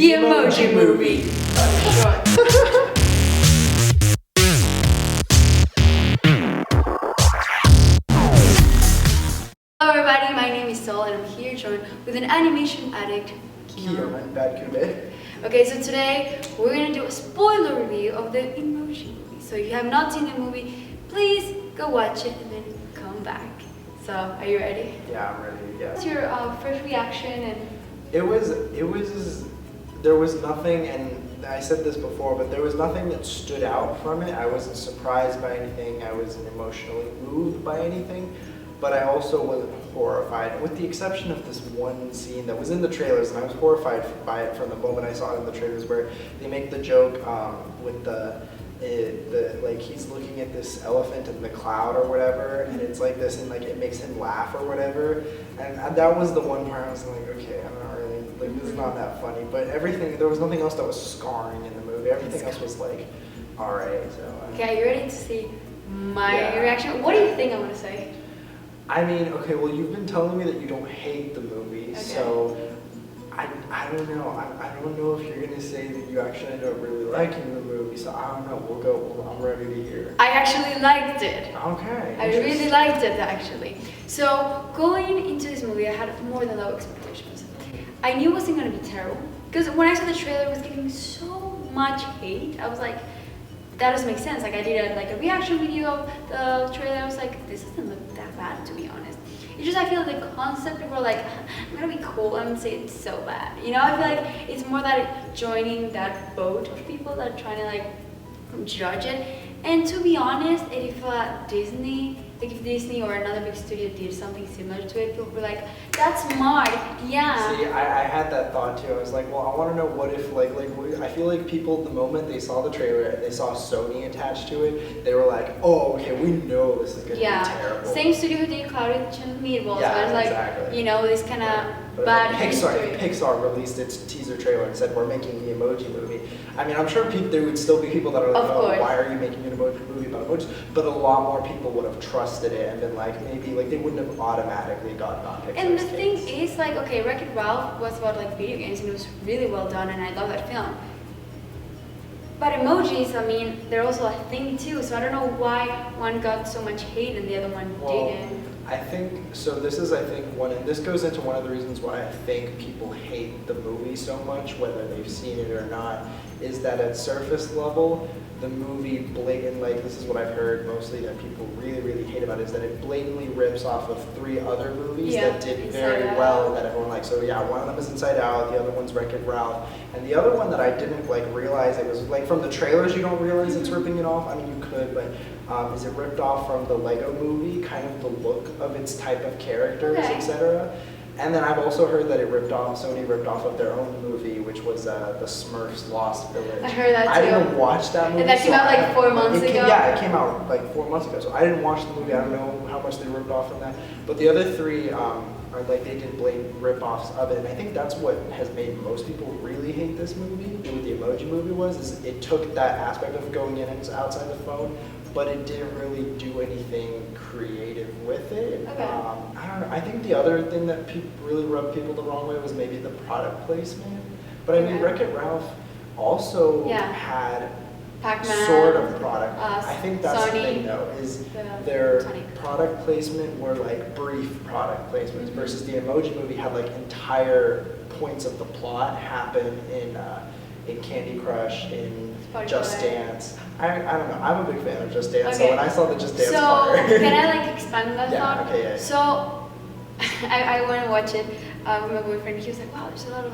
The Emoji Movie. Hello everybody, my name is Sol and I'm here joined with an animation addict, Kiyan. Kiyan. Okay, so today we're gonna do a spoiler review of the Emoji Movie. So if you have not seen the movie, please go watch it and then come back. So, are you ready? Yeah, I'm ready. Yeah. What's your first reaction? And there was nothing, and I said this before, but there was nothing that stood out from it. I wasn't surprised by anything. I wasn't emotionally moved by anything, but I also wasn't horrified, with the exception of this one scene that was in the trailers, and I was horrified by it from the moment I saw it in the trailers, where they make the joke with the like he's looking at this elephant in the cloud or whatever, and it's like this, and like it makes him laugh or whatever, and that was the one part I was like, okay, I'm not really, like, this is not that funny, but everything, there was nothing else that was scarring in the movie. Everything else was like, all right. So okay, are you ready to see my reaction? What do you think I'm gonna say? I mean, okay, well, you've been telling me that you don't hate the movie, okay. So I don't know. I don't know if you're gonna say that you actually end up really liking the movie. So I don't know. We'll go. I'm ready to hear. I actually liked it. Okay. I really liked it actually. So going into this movie, I had more than low expectations. I knew it wasn't gonna be terrible because when I saw the trailer, it was giving me so much hate. I was like, that doesn't make sense. Like I did a reaction video of the trailer. I was like, this doesn't look that bad, to be honest. It's just I feel like the concept, people are like, I'm gonna be cool, I'm gonna say it's so bad. You know, I feel like it's more that joining that boat of people that are trying to like judge it. And to be honest, if Disney or another big studio did something similar to it, people were like, that's smart, yeah. See, I had that thought too. I was like, well, I want to know what if, I feel like people, the moment they saw the trailer and they saw Sony attached to it, they were like, oh, okay, we know this is going to be terrible. Same studio who did Cloudy with Meatballs. Yeah, so it's like, exactly. you know, this kind of bad Pixar released its teaser trailer and said, we're making the Emoji Movie. I mean, I'm sure there would still be people that are like, oh, why are you making an emoji movie about emojis? But a lot more people would have trusted it and been like, maybe, like, they wouldn't have automatically gotten on Pixar's And the case. thing is, like, okay, Wreck-It Ralph was about, like, video games, and it was really well done, and I love that film. But emojis, I mean, they're also a thing, too, so I don't know why one got so much hate and the other one didn't. I think, so this is, I think, and this goes into one of the reasons why I think people hate the movie so much, whether they've seen it or not, is that at surface level, the movie this is what I've heard mostly that people really, really hate about it, is that it blatantly rips off of 3 other movies that did very well, that everyone liked. So yeah, one of them is Inside Out, the other one's Wreck-It Ralph, and the other one that I didn't realize, it was from the trailers you don't realize it's ripping it off. I mean, you could, but is it ripped off from the Lego Movie, kind of the look of its type of characters, etc. And then I've also heard that Sony ripped off of their own movie, which was the Smurfs Lost Village. I heard that too. I didn't watch that movie. And that came out 4 months ago? Yeah, it came out 4 months ago, so I didn't watch the movie. I don't know how much they ripped off from that. But the other 3 are they did blatant rip-offs of it, and I think that's what has made most people really hate this movie. What the Emoji Movie is it took that aspect of going in and outside the phone, but it didn't really do anything creative with it. Okay. I don't know. I think the other thing that really rubbed people the wrong way was maybe the product placement. But I mean, Wreck-It Ralph also had Pac-Man, sort of product. I think that's Sony, the thing though, is their product placement were brief product placements versus the Emoji Movie had entire points of the plot happen in Candy Crush, in Just Dance. I don't know. I'm a big fan of Just Dance, so when I saw the Just Dance part... can I expand that thought? Okay, yeah. So, I went and watched it with my boyfriend. He was like, wow, there's a lot of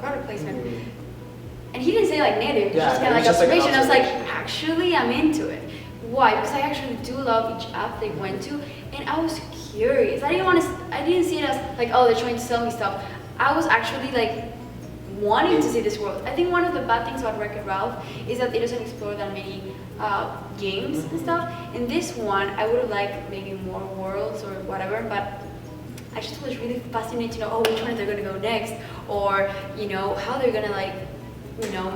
product placement. And he didn't say negative, it was just kind of observation. I was like, actually, I'm into it. Why? Because I actually do love each app they went to, and I was curious. I didn't see it as oh, they're trying to sell me stuff. I was actually wanting to see this world. I think one of the bad things about Wreck-It Ralph is that it doesn't explore that many games and stuff. In this one, I would have liked maybe more worlds or whatever, but I just was really fascinated to know, which one they're going to go next, or, how they're going to,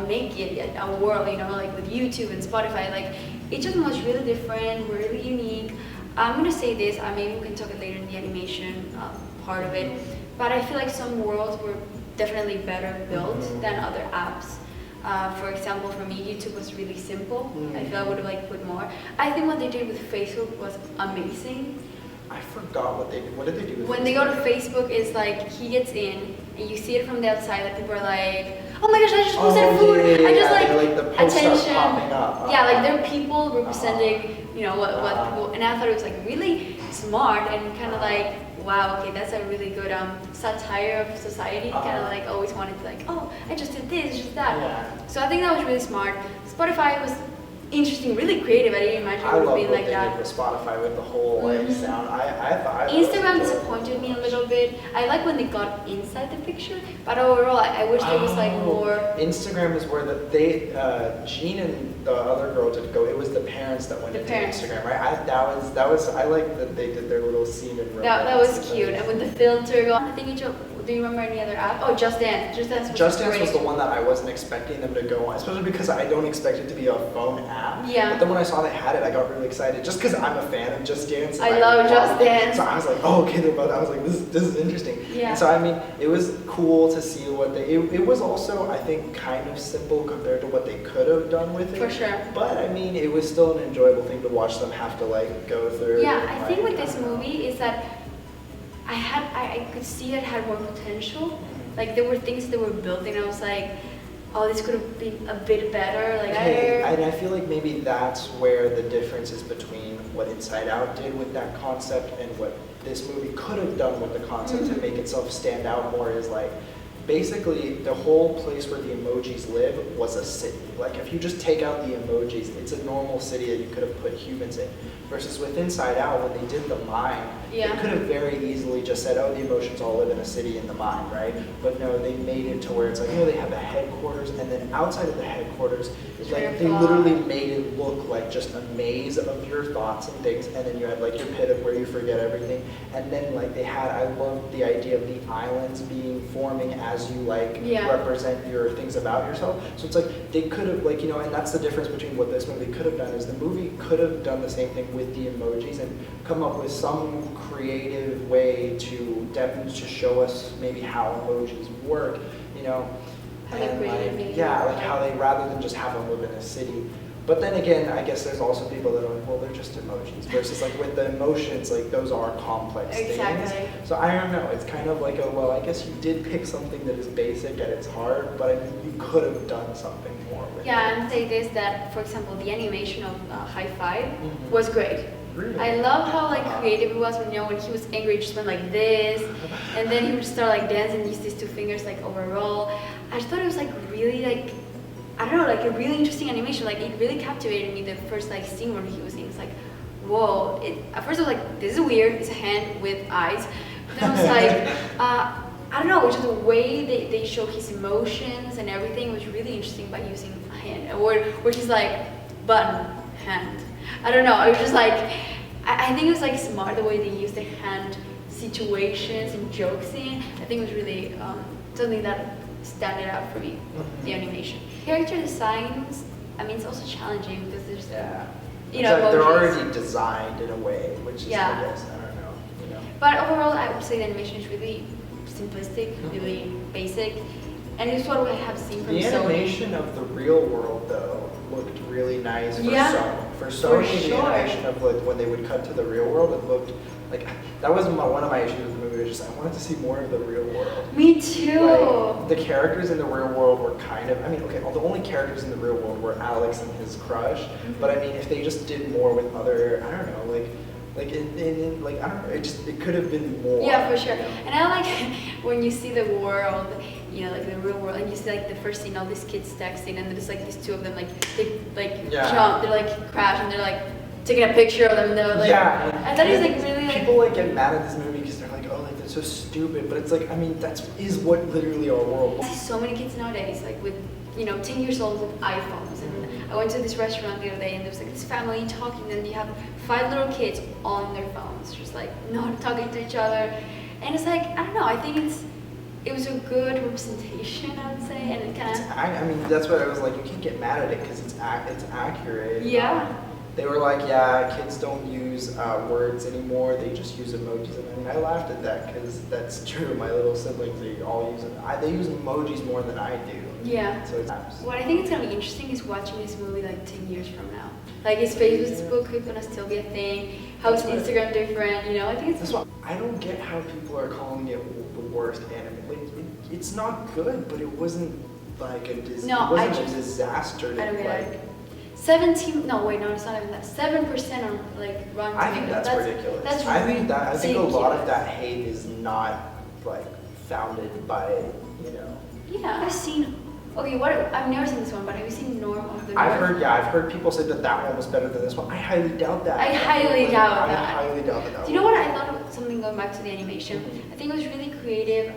make it a world, with YouTube and Spotify. Each of them was really different, really unique. I'm going to say this, maybe we can talk it later in the animation part of it, but I feel like some worlds were definitely better built than other apps. For example, for me, YouTube was really simple. I feel I would have like put more. I think what they did with Facebook was amazing. I forgot what they did. What did they do with When Facebook? they go to Facebook, it's like he gets in and you see it from the outside. Like people are like, "Oh my gosh, I just posted food! I just like the posts start attention." popping up. Yeah, like there are people representing, you know, what people. And I thought it was like really smart and kind of like, wow, okay, that's a really good satire of society. Kind of like always wanted to like, oh, I just did this, just that. Yeah. So I think that was really smart. Spotify was interesting, really creative. I didn't imagine it would be like that. I love what they did with Spotify with the whole like sound. I thought Instagram disappointed me a little bit. I like when they got inside the picture, but overall, I wish there was like more. Instagram is where Jean and the other girl did go. It was the parents that went into Instagram, right? That was. I like that they did their little scene in romance. That was cute, and with the filter going. I think do you remember any other app? Oh, Just Dance. Just Dance was the one that I wasn't expecting them to go on, especially because I don't expect it to be a phone app. Yeah. But then when I saw they had it, I got really excited just because I'm a fan of Just Dance. I love Just Dance. So I was like, oh, okay, I was like, this is interesting. Yeah. And so I mean, it was cool to see what they. It was also, I think, kind of simple compared to what they could have done with it. For sure. But I mean, it was still an enjoyable thing to watch them have to like go through. Yeah, I think with this movie is that I could see it had more potential. Like there were things that were building. I was like, oh, this could have been a bit better. Like I feel like maybe that's where the difference is between what Inside Out did with that concept and what this movie could have done with the concept to make itself stand out more. Is like basically the whole place where the emojis live was a city. Like if you just take out the emojis, it's a normal city that you could have put humans in. Versus with Inside Out, when they did the mind, they could have very easily just said, oh, the emotions all live in a city in the mind, right? But no, they made it to where it's like, you know, they have the headquarters, and then outside of the headquarters, like they literally made it look like just a maze of your thoughts and things, and then you had like your pit of where you forget everything, and then like they had, I love the idea of the islands forming as you like represent your things about yourself. So it's like they could have like, you know, and that's the difference between what this movie could have done is the movie could have done the same thing with the emojis and come up with some creative way to show us maybe how emojis work, you know, and like how they rather than just have them live in a city. But then again, I guess there's also people that are like, well, they're just emojis. Versus like with the emotions, like those are complex things. So I don't know. It's kind of like well, I guess you did pick something that is basic at its heart, but I mean, you could have done something more with it. Yeah, and say this that, for example, the animation of High Five was great. Really? I love how like creative it was when when he was angry, he just went like this, and then he would start like dancing, use these two fingers like overall. I just thought it was like really like. I don't know, like a really interesting animation. Like it really captivated me. The first like scene where he was in, it's like, whoa. At first I was like, this is weird. It's a hand with eyes. But then I was like, I don't know. Just the way they show his emotions and everything was really interesting by using a hand. Where he's like, button, hand. I don't know. It was just like, I think it was like smart the way they used the hand situations and jokes in. I think it was really something that stand it out for me, the animation. Character designs, I mean, it's also challenging because there's, you know, they're already designed in a way, which is, I guess, I don't know, you know. But overall, I would say the animation is really simplistic, really basic, and it's what we have seen from Sony. The animation of the real world, though, looked really nice for Sony. For Sony, the animation of like when they would cut to the real world, it looked like that was one of my issues with the movie. Was just I wanted to see more of the real world. Me too. Like, the characters in the real world were kind of. I mean, okay, the only characters in the real world were Alex and his crush. But I mean, if they just did more with other, I don't know, like I don't know, it could have been more. Yeah, for sure. And I like when you see the world, you know, like the real world, and you see like the first scene, all these kids texting, and there's like these two of them, like they like jump, they're like crash, and they're like taking a picture of them. They're like, I thought it was like really like people like get mad at this movie because they're like, oh, like that's so stupid. But it's like, I mean, is what literally our world. I see so many kids nowadays, like with 10 years old with iPhones. And I went to this restaurant the other day, and there was like this family talking, and you have 5 little kids on their phones, just like not talking to each other. And it's like, I don't know, I think it was a good representation, I would say, and it kind of. I mean, that's what I was like. You can't get mad at it because it's accurate. Yeah. they were like, yeah, kids don't use words anymore, they just use emojis. And I laughed at that because that's true. My little siblings, they all use it. They use emojis more than I do. Yeah. So it's what I think is gonna be interesting is watching this movie like 10 years from now. Like, is Facebook gonna still be a thing? How is Instagram different? You know, I think it's. I don't get how people are calling it the worst anime. Like, it's not good, but it wasn't like a disaster. I don't get it. 17. No, wait, no, it's not even that. 7% on like Rotten Tomatoes. I think that's ridiculous. I think a lot of that hate is not like founded by, you know. Yeah, I've seen. Okay, I've never seen this one, but have you seen Norm of the North? I've heard people say that one was better than this one. I highly doubt that. I highly doubt that. I highly doubt that. Do you know what I thought of something going back to the animation? I think it was really creative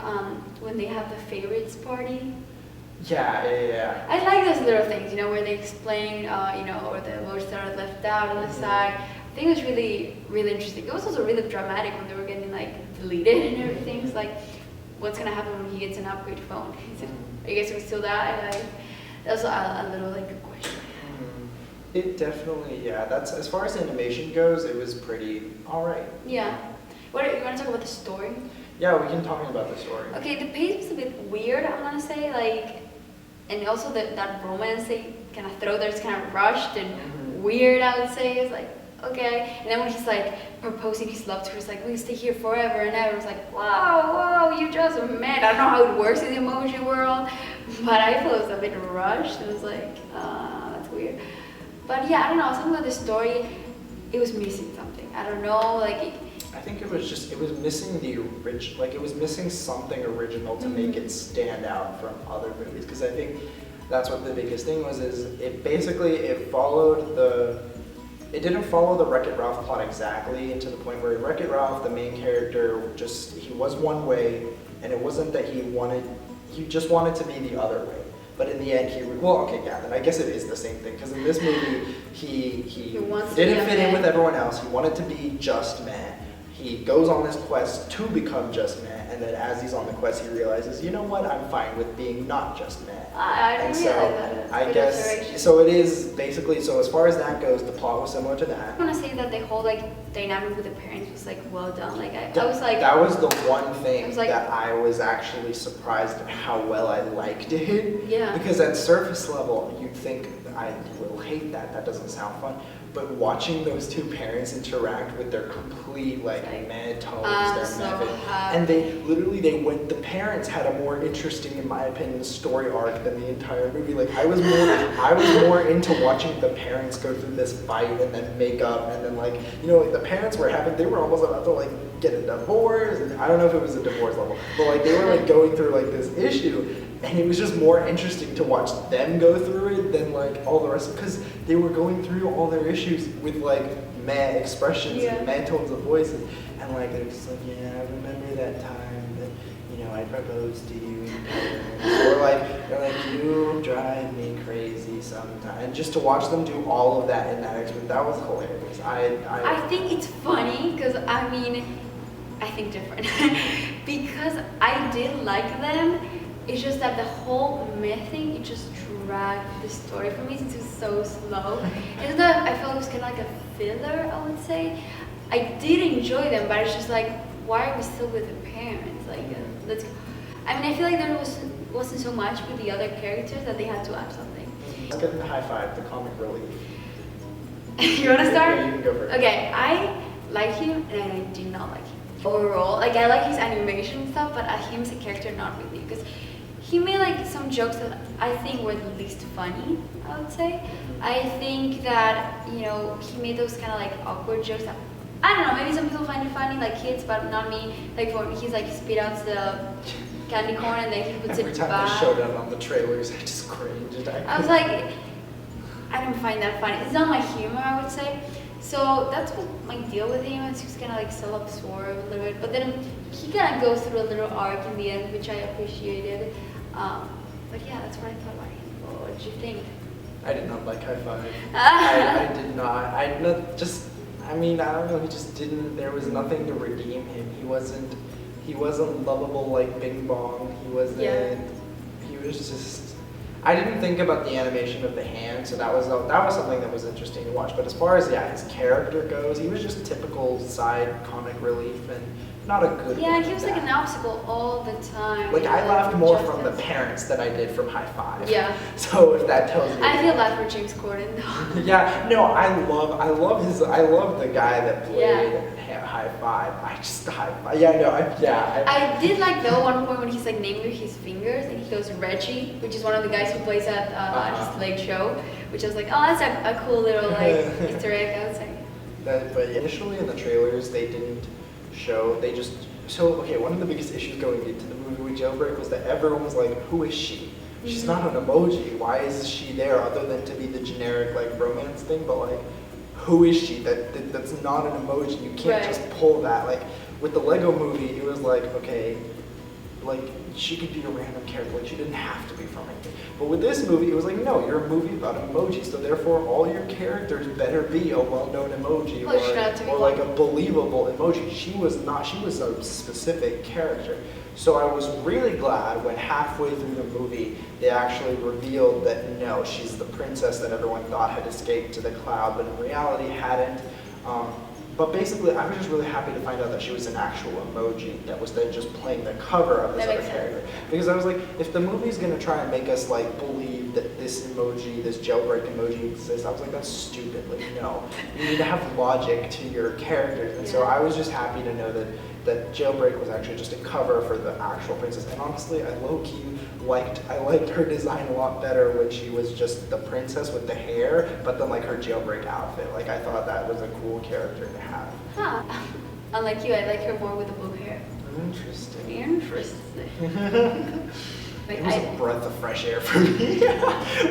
when they have the favorites party. Yeah. I like those little things, you know, where they explain, you know, or the words that are left out on the side. I think it was really, really interesting. It was also really dramatic when they were getting like deleted and everything. It's like, what's gonna happen when he gets an upgrade phone? Are you guys gonna steal that? Like, that's a little like a question. It definitely, that's as far as animation goes, it was pretty alright. Yeah. What you want to talk about the story? Yeah, we can talk about the story. Okay, the pace was a bit weird, I want to say, like, and also that romance they kind of throw there is kind of rushed and weird, I would say. It's like, okay. And then when he's like proposing his love to her, it's like, we'll stay here forever and ever. It's like, whoa, you just met. I don't know how it works in the emoji world, but I felt it was a bit rushed. It was like, that's weird. But yeah, I don't know, something about the story, it was missing something. I don't know, like. I think it was missing the original, like it was missing something original to make it stand out from other movies. Because I think that's what the biggest thing was, is it didn't follow the Wreck-It Ralph plot exactly, and to the point where Wreck-It Ralph, the main character, he was one way, and it wasn't that he just wanted to be the other way. But in the end, then I guess it is the same thing. Because in this movie, he didn't fit in with everyone else. He wanted to be just man. He goes on this quest to become just man, and then as he's on the quest, he realizes, you know what, I'm fine with being not just man. I didn't realize that. I guess, so it is basically, so as far as that goes, the plot was similar to that. I want to say that the whole like dynamic with the parents was like well done. Like I was like. That was the one thing that I was actually surprised at how well I liked it. Yeah. Because at surface level, you'd think I will hate that. That doesn't sound fun. But watching those two parents interact with their complete mad tones, and the parents had a more interesting, in my opinion, story arc than the entire movie. Like I was more into watching the parents go through this fight and then make up, and then the parents they were almost about to get a divorce. And I don't know if it was a divorce level, but they were going through this issue. And it was just more interesting to watch them go through it than all the rest, because they were going through all their issues with mad expressions and mad tones of voices, and they're just yeah, I remember that time that I proposed to you, or they're you drive me crazy sometimes. And just to watch them do all of that in that experience, that was hilarious. I think it's funny because I think different because I did like them. It's just that the whole myth thing, it just dragged the story for me since it was so slow. It's not, I felt it was kind of like a filler, I would say. I did enjoy them, but it's just why are we still with the parents? Let's. I feel like there wasn't so much with the other characters that they had to add something. Let's get into high five, the comic relief. You want to start? Yeah, you can go first. Okay, I like him and I did not like him. Overall, I like his animation and stuff, but him as a character, not really, because he made some jokes that I think were the least funny, I would say. I think that, he made those kind of awkward jokes that, I don't know, maybe some people find it funny, kids, but not me. He's spit out the candy corn and then he puts it back. Every time they showed up on the trailers, I just cringed. I was I don't find that funny. It's not my humor, I would say. So that's what my deal with him is. He's kind of self-absorbed a little bit, but then he kind of goes through a little arc in the end, which I appreciated. But yeah, that's what I thought about him. What did you think? I did not like High Five. I did not. I don't know. He just didn't. There was nothing to redeem him. He wasn't lovable like Bing Bong. He wasn't. Yeah. He was just. I didn't think about the animation of the hand, so that was something that was interesting to watch. But as far as his character goes, he was just typical side comic relief and not a good one. Yeah, he was like an obstacle all the time. Like I laughed more from the Justice. parents than I did from High Five. Yeah. So if that tells you. I feel bad for James Corden though. Yeah, no, I love the guy that played High Five. I did like the one point when he's like naming his fingers and he goes Reggie, which is one of the guys who plays at his late show, which I was like, oh, that's a cool little like Easter egg, I would say. But initially in the trailers they didn't show. One of the biggest issues going into the movie with Jailbreak was that everyone was like, who is she? She's not an emoji. Why is she there other than to be the generic like romance thing? But like, who is she? That's not an emoji. You can't just pull that. Like with the Lego movie, it was like, okay, like she could be a random character. Like she didn't have to be from anything. But with this movie, it was like, no, you're a movie about emojis, so therefore all your characters better be a well-known emoji or like a believable emoji. She was not. She was a specific character. So I was really glad when halfway through the movie they actually revealed that no, she's the princess that everyone thought had escaped to the cloud, but in reality hadn't. But basically, I was just really happy to find out that she was an actual emoji that was then just playing the cover of this other character. Because I was like, if the movie's gonna try and make us like believe that this emoji, this jailbreak emoji exists, I was like, that's stupid. Like, no, you need to have logic to your characters. And so I was just happy to know that Jailbreak was actually just a cover for the actual princess. And honestly, I low-key liked her design a lot better when she was just the princess with the hair, but then like her Jailbreak outfit. Like I thought that was a cool character to have. Huh. Unlike you, I like her more with the blue hair. Interesting. Like, it was a breath of fresh air for me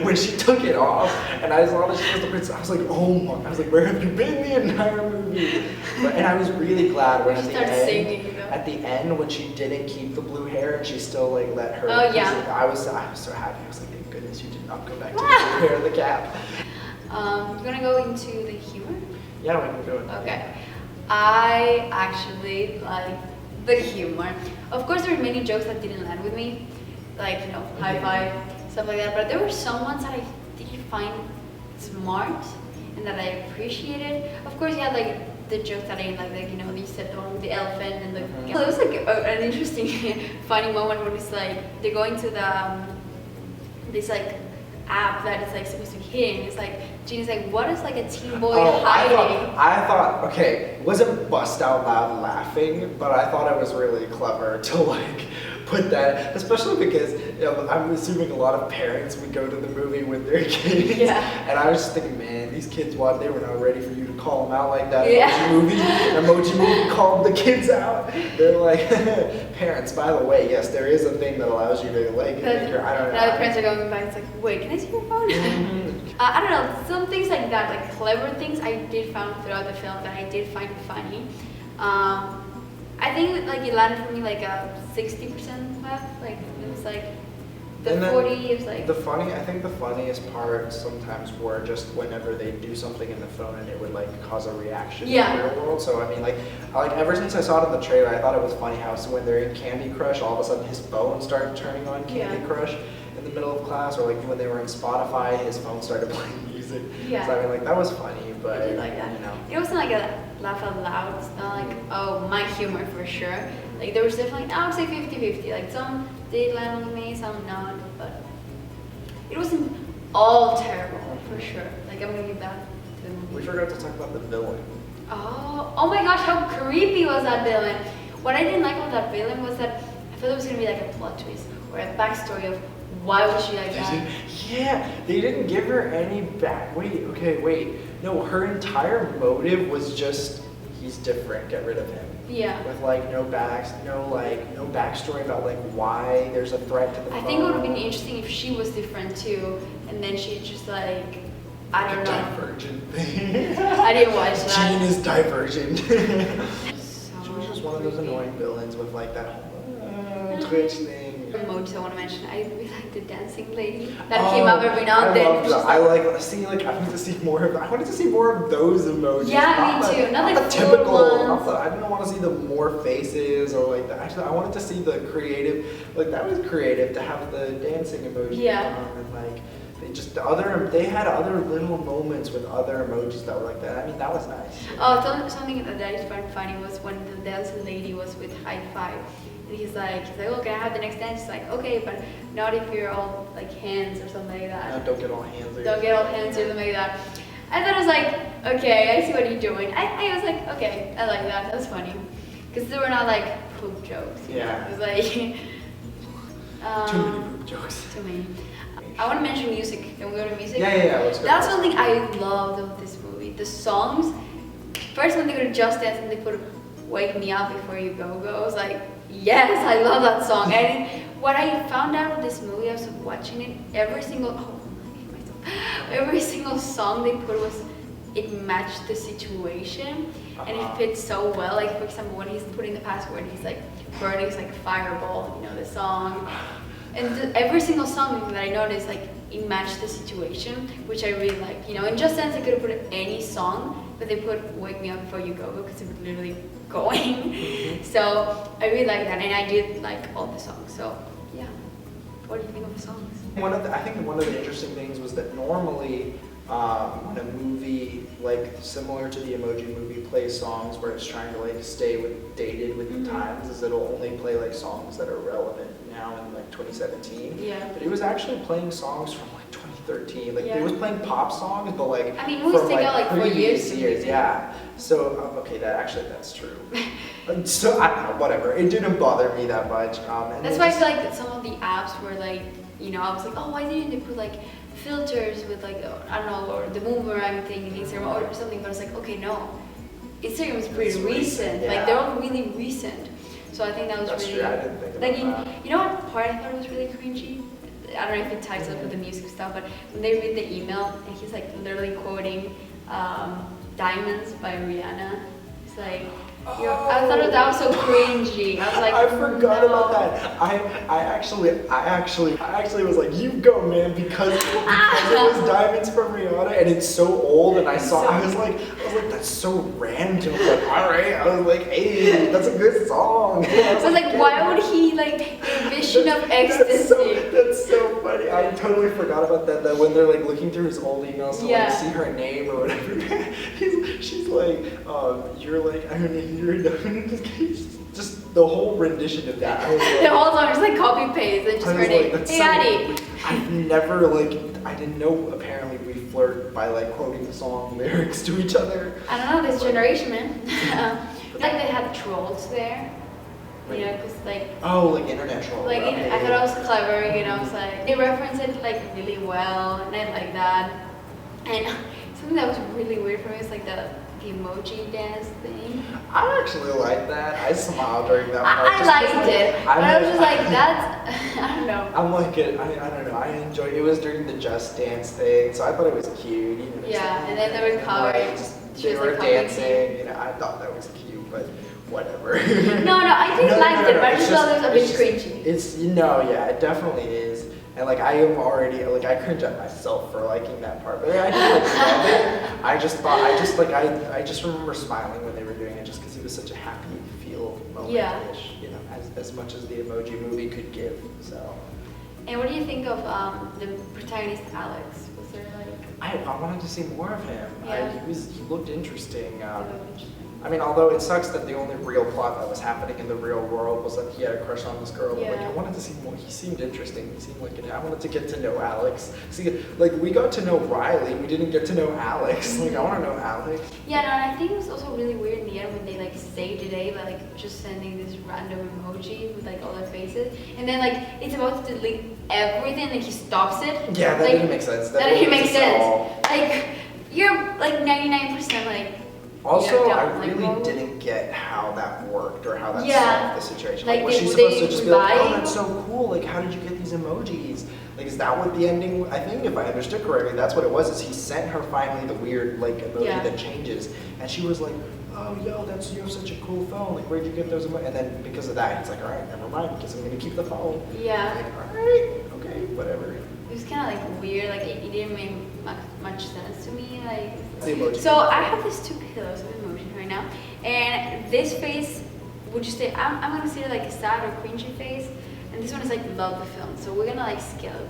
when she took it off and I saw that she was the princess. I was like, oh my! I was like, where have you been the entire movie? And I was really glad when at the end when she didn't keep the blue hair and she still like let her. Oh yeah. I was so happy. I was like, thank goodness you did not go back to the blue hair and the cap. You wanna go into the humor? Yeah, we can go into Okay. I actually like the humor. Of course, there were many jokes that didn't land with me. Like, high five, stuff like that. But there were some ones that I did find smart and that I appreciated. Of course, you had like the jokes that I didn't like you said the one with the elephant and the. Well, it was like an interesting, funny moment when it's like they're going to the this like app that is like supposed to be hidden. It's like Gina's like, what is like a teen boy hiding? I thought, okay, it wasn't bust out loud laughing, but I thought it was really clever to like put that, especially because I'm assuming a lot of parents would go to the movie with their kids. Yeah. And I was just thinking, man, these kids, they were not ready for you to call them out like that. Yeah. Emoji movie called the kids out. They're like, parents, by the way, yes, there is a thing that allows you to like, I don't know. Now the parents are going by, it's like, wait, can I see your phone? I don't know, some things like that, like clever things I did find throughout the film that I did find funny. I think like it landed for me like a 60% laugh. Like it was like the 40 is like I think the funniest part sometimes were just whenever they do something in the phone and it would like cause a reaction in the real world. So I mean like ever since I saw it in the trailer, I thought it was funny how when they're in Candy Crush, all of a sudden his phone started turning on Candy Crush in the middle of class, or like when they were in Spotify, his phone started playing music. Yeah. So I mean like that was funny, but I did like that. It wasn't like a laugh out loud. It's not like, oh, my humor for sure. Like there was definitely, I would say 50-50. Like some did land with me, some not, but it wasn't all terrible for sure. Like I'm gonna give that to the movie. We forgot to talk about the villain. Oh my gosh, how creepy was that villain? What I didn't like about that villain was that I thought it was gonna be like a plot twist or a backstory of why was she like that? Yeah, they didn't give her any back. Wait. No, her entire motive was just he's different. Get rid of him. Yeah. With like no backstory about like why there's a threat to the phone. I think it would have been interesting if she was different too, and then she just like I don't know. Divergent thing. I didn't watch that. Jean is divergent. She was just one of those annoying villains with like that whole Twitch thing. emojis I want to mention. I really like the dancing lady that came up every now and then. I wanted to see more of. I wanted to see more of those emojis. Yeah, me too. Not like the typical. ones. I didn't want to see the more faces or like that. Actually, I wanted to see the creative. Like that was creative to have the dancing emoji. Yeah. And like they had other little moments with other emojis that were like that. I mean, that was nice. Oh, something that I found funny was when the dancing lady was with high five. And he's like, oh, can I have the next dance? She's like, okay, but not if you're all like hands or something like that. No, don't get all hands. Don't get all hands or something like that. I thought it was like, okay, I see what you're doing. I was like, okay, I like that. That was funny. Because they were not like poop jokes. Yeah. It was like... too many poop jokes. Too many. I want to mention music. Can we go to music? Yeah, let's go. That's something I loved of this movie. The songs. First, when they go to Just Dance and they put Wake Me Up Before You Go Go, I was like, yes, I love that song. And what I found out of this movie, I was watching it, every single song they put it matched the situation, and it fits so well. Like, for example, when he's putting the password, he's like burning, it's like Fireball, you know, the song. And every single song that I noticed, like, it matched the situation, which I really like. You know, in Just Dance, they could have put any song, but they put Wake Me Up Before You Go, because it was literally going. So I really like that, and I did like all the songs. So yeah, what do you think of the songs? I think one of the interesting things was that normally when a movie like similar to the Emoji Movie plays songs where it's trying to like stay dated with the times, is it'll only play like songs that are relevant now in like 2017. Yeah. But it was actually playing songs from like 2013. Like Yeah. it was playing pop songs, but like I mean, movies from take out like 4 years. Yeah. So okay, that's true. So I don't know, whatever. It didn't bother me that much. And That's why I feel like that some of the apps were like, you know, I was like, oh, why didn't they put like filters with like, I don't know, or the boomerang thing in Instagram or something? But it's like, okay, no, Instagram is pretty recent. Yeah. Like they're all really recent. So I think that was That's really true. I didn't think like about that. you know what part I thought was really cringy? I don't know if it ties up with the music stuff, but when they read the email and he's like literally quoting Diamonds by Rihanna, it's like, I thought that was so cringy. I was like, I forgot no. about that. I actually was like, you go, man, because it was Diamonds from Rihanna, and it's so old. And I was like, that's so random. Like, all right, I was like, hey, that's a good song. I was like, why would he like vision of ecstasy? That's so funny. I totally forgot about that. That when they're like looking through his old emails to Yeah. like see her name or whatever, she's like, you're like, I mean, you're just the whole rendition of that. I was like, The whole song is like copy paste and just I was her name. like, that's Hey, so- Addie. I've never I didn't know. Apparently, we flirt by like quoting the song lyrics to each other. I don't know, this generation, man. Like they had trolls there, you know, because like. Oh, like internet troll. Like okay. I thought it was clever, you know. It's like they reference it like really well, and I like that. And something that was really weird for me is like the emoji dance thing. I actually like that. I smiled during that part. I liked it, but I was just like, that's I don't know. I'm like it. I don't know. I enjoyed it. It was during the Just Dance thing, so I thought it was cute. You know, Yeah, and then they were covering. They were dancing. You know, I thought that was cute, but whatever. No, I did like it, but I it's just thought it was a bit it's cringy. It's yeah, it definitely is. And like I am already like I cringe at myself for liking that part, but I didn't like love it. I just remember smiling when they were doing it, just because it was such a happy feel moment-ish, Yeah. you know, as much as the Emoji Movie could give. So And what do you think of the protagonist Alex? Was there like? I wanted to see more of him. Yeah. He looked interesting. I mean, although it sucks that the only real plot that was happening in the real world was that he had a crush on this girl. But like, Yeah. I wanted to see more. He seemed interesting. He seemed like I wanted to get to know Alex. See, like we got to know Riley, we didn't get to know Alex. Like I want to know Alex. Yeah, no, and I think it was also really weird in the end when they like saved the day by like just sending this random emoji with like all their faces, and then like it's about to delete everything, and he stops it. Yeah, that like, didn't make sense. That didn't make sense. all. Like you're like 99% like. Also, Yeah, I like, really well- didn't get how that worked or how that Yeah. solved the situation. Like, was she would supposed they to just be like, oh, revive? that's so cool. Like, how did you get these emojis? Like, is that what the ending? I think if I understood correctly, that's what it was. Is he sent her finally the weird like emoji Yeah. that changes, and she was like, oh, yo, you have such a cool phone. Like, where'd you get those? And then because of that, he's like, all right, never mind, because I'm gonna keep the phone. Yeah. I'm like, all right, okay, whatever. It was kind of like weird. Like it didn't make much sense to me. Like. The emoji. So I have these two pillows of emotion right now, and this face, would you say I'm gonna say like a sad or cringy face, and this one is like love the film. So we're gonna like scale it.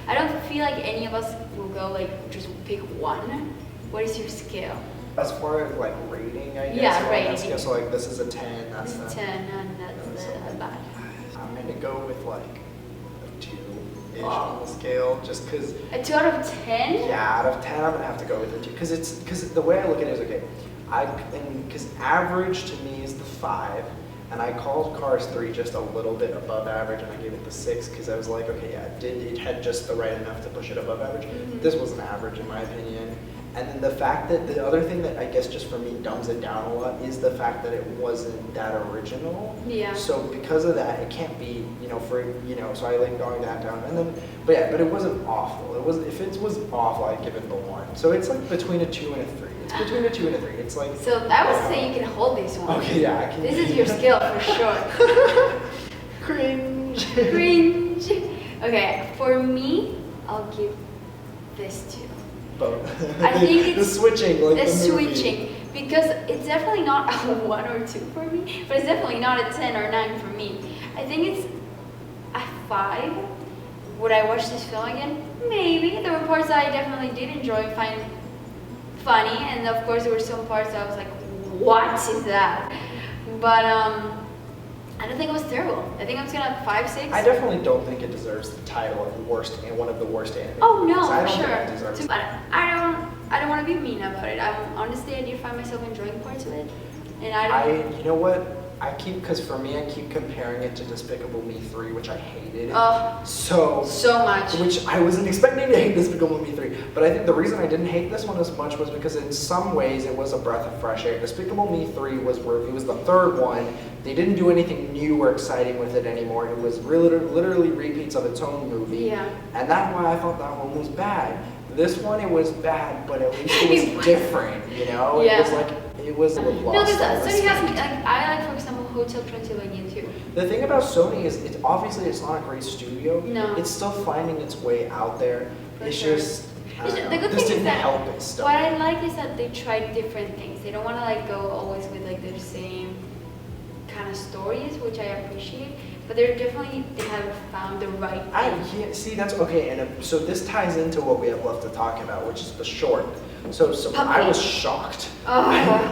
I don't feel like any of us will go like just pick one. What is your scale? As far as like rating, I guess. Yeah, rating. So like this is a 10. That's This is 10, and that's bad. I'm gonna go with like a 2-ish Wow. on the scale, just because. A 2 out of 10? Yeah, out of 10, I'm gonna have to go with a 2, because the way I look at it is okay. Because average to me is the 5, and I called Cars 3 just a little bit above average, and I gave it the 6 because I was like, okay, yeah, it had just the right enough to push it above average. Mm-hmm. This wasn't average in my opinion. And then the fact that the other thing that I guess just for me dumbs it down a lot is the fact that it wasn't that original. Yeah. So because of that, it can't be, so I like going that down. And then, but it wasn't awful. It wasn't, if it was awful, I'd give it the 1. So it's like between a 2 and a 3. It's between a 2 and a 3. It's like. So I would say you can hold this one. Okay, yeah, I can. This is your scale for sure. Cringe. Cringe. Okay, for me, I'll give this 2. Both. I think it's the switching, like the the movie. switching, because it's definitely not a 1 or 2 for me, but it's definitely not a 10 or 9 for me. I think it's a 5. Would I watch this film again? Maybe. There were parts that I definitely did enjoy and find funny, and of course there were some parts that I was like, what is that? But I don't think it was terrible. I think I'm just gonna 5, 6. I definitely don't think it deserves the title of one of the worst animated Oh movies. no, I don't sure. think it deserves But I don't want to be mean about it. Honestly, I did find myself enjoying parts of it, and you know what? Because for me, I keep comparing it to Despicable Me 3, which I hated. Oh, so much. Which I wasn't expecting to hate Despicable Me 3. But I think the reason I didn't hate this one as much was because in some ways it was a breath of fresh air. Despicable Me 3 was the third one. They didn't do anything new or exciting with it anymore. It was literally repeats of its own movie. Yeah. And that's why I thought that one was bad. This one, it was bad, but at least it was different, Yeah. It was a little No, lost. because Sony has I like, for example, Hotel Transylvania too. The thing about Sony is, it's not a great studio. No. It's still finding its way out there. For It's sure. just, I don't know, The good this thing is didn't that help it still. what I like is that they try different things. They don't want to like go always with like their same kind of stories, which I appreciate. But they have found the right thing. Yeah, see, that's okay. And so this ties into what we have left to talk about, which is the short. So I was shocked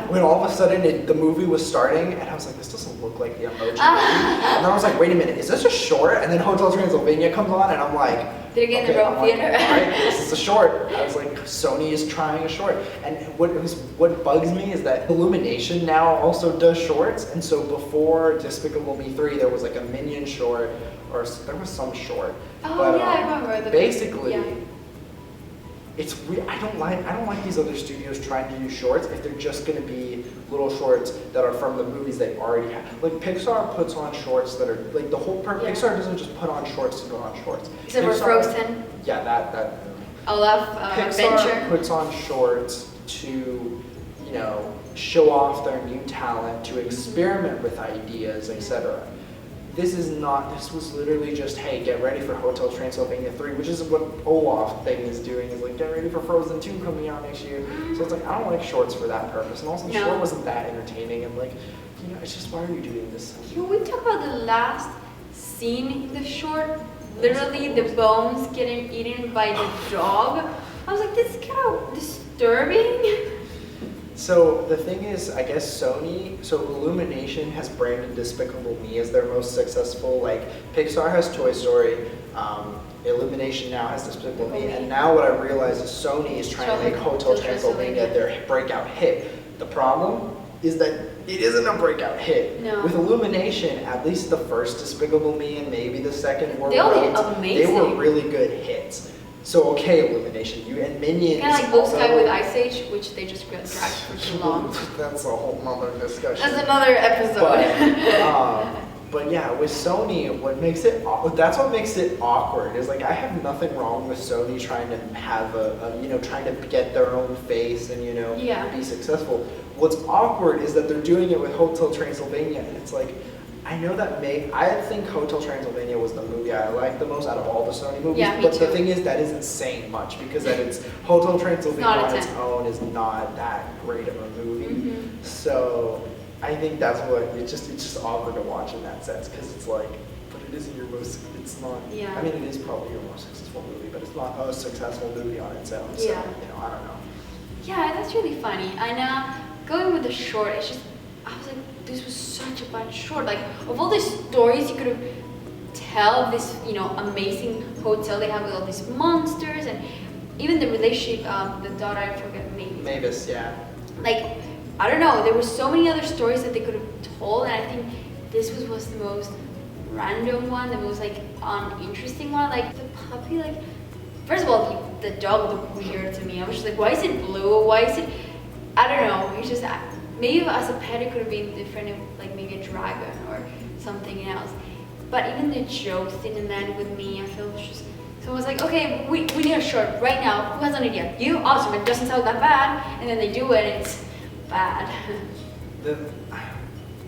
when all of a sudden the movie was starting, and I was like, this doesn't look like the Emoji Movie. And then I was like, wait a minute, is this a short? And then Hotel Transylvania comes on, and I'm like, did it get in the wrong theater? All right, this is a short. I was like, Sony is trying a short. And what bugs me is that Illumination now also does shorts. And so before Despicable Me 3, there was like a Minion short, or there was some short. Oh But, yeah, I remember. Basically, yeah. it's weird. I don't like these other studios trying to do shorts if they're just going to be little shorts that are from the movies they already have. Like Pixar puts on shorts that are like the whole Pixar doesn't just put on shorts to put on shorts. Except for Frozen. Yeah, that. Olaf Pixar Adventure. puts on shorts to, show off their new talent, to experiment with ideas, etc. This was literally just, hey, get ready for Hotel Transylvania 3, which is what Olaf thing is doing, is like, get ready for Frozen 2 coming out next year. So it's like, I don't like shorts for that purpose. And also the short wasn't that entertaining, and like, it's just, why are you doing this? Can we talk about the last scene in the short? Literally the bones getting eaten by the dog. I was like, this is kind of disturbing. So the thing is, I guess Illumination has branded Despicable Me as their most successful. Like Pixar has Toy Story, Illumination now has Despicable Me, and now what I realize is Sony is trying to make Hotel Transylvania their breakout hit. The problem is that it isn't a breakout hit. No. With Illumination, at least the first Despicable Me and maybe the second were they all did amazing. They were really good hits. So okay, Illumination, you and Minions. Kind of like Blue Sky with Ice Age, which they just got dragged for too long. That's a whole nother discussion. That's another episode. But yeah, with Sony, that's what makes it awkward. Is like I have nothing wrong with Sony trying to have trying to get their own face and be successful. What's awkward is that they're doing it with Hotel Transylvania, and it's like, I think Hotel Transylvania was the movie I liked the most out of all the Sony movies. Yeah, me but too. the thing is, that isn't saying much because that it's Hotel Transylvania on its own is not that great of a movie. Mm-hmm. So I think that's what it's just awkward to watch in that sense because it's like, but it isn't your most. It's not. Yeah. I mean, it is probably your most successful movie, but it's not a successful movie on its own. So Yeah. I don't know. Yeah, that's really funny. And going with the short, I was like, this was such a bad short. Like, of all the stories you could have tell this, amazing hotel they have with all these monsters, and even the relationship, the daughter, I forget, Mavis, yeah. Like, I don't know, there were so many other stories that they could have told, and I think this was the most random one, the most, like, uninteresting one. Like, the puppy, like, first of all, the dog looked weird to me. I was just like, why is it blue? Why is it, I don't know, it's just, maybe as a pet it could have been different, like maybe a dragon or something else. But even the jokes didn't land with me. I feel just, so I was like, okay, we need a short right now. Who has an idea? You? Awesome, it doesn't sound that bad. And then they do it and it's bad.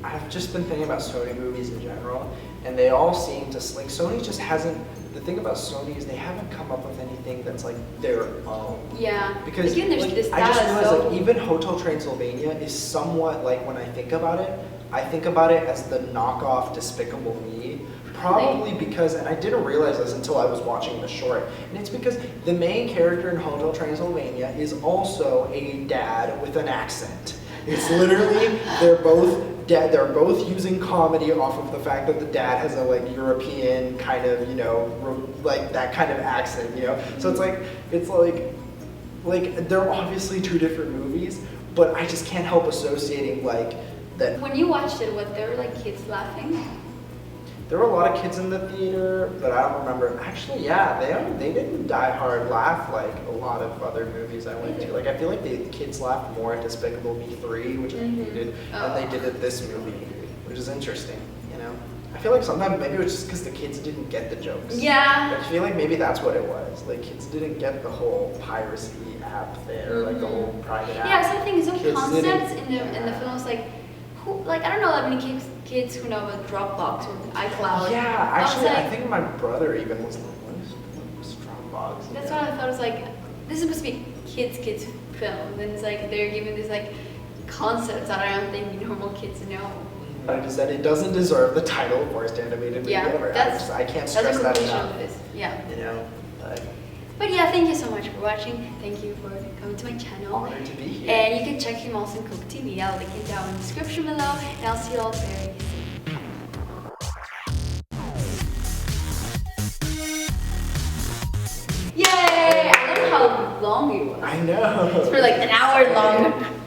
I've just been thinking about Sony movies in general, and they all seem to, like, Sony just hasn't, the thing about Sony is they haven't come up with anything that's like their own. Yeah. Because like, even there's I just realized like even Hotel Transylvania is somewhat like, when I think about it as the knockoff Despicable Me. Probably because, and I didn't realize this until I was watching the short, and it's because the main character in Hotel Transylvania is also a dad with an accent. It's literally, they're both using comedy off of the fact that the dad has a like European kind of, like that kind of accent, So it's like they're obviously two different movies, but I just can't help associating like that. When you watched it, there were like kids laughing? There were a lot of kids in the theater, but I don't remember. Actually, yeah, they didn't die hard laugh like a lot of other movies I went to. Like, I feel like the kids laughed more at Despicable Me 3, which I hated, than they did at this movie, which is interesting, I feel like sometimes maybe it was just because the kids didn't get the jokes. Yeah. I feel like maybe that's what it was. Like, kids didn't get the whole piracy app there, like the whole private app. Yeah, something, some Kids concepts didn't- in the film was like, I don't know that many kids who know about Dropbox or iCloud. Yeah, I was actually, like, I think my brother even was like, what is Dropbox? that's what I thought. I was like, this is supposed to be kids film, and it's like they're giving these like concepts that I don't think normal kids know. It doesn't deserve the title of worst animated movie ever. I can't stress that enough. Yeah. But yeah, thank you so much for watching. Thank you for coming to my channel. Honored to be here. And you can check him also in Cook TV. I'll link it down in the description below. And I'll see you all very soon. Yay! I love how long it was. I know. It's for like an hour long.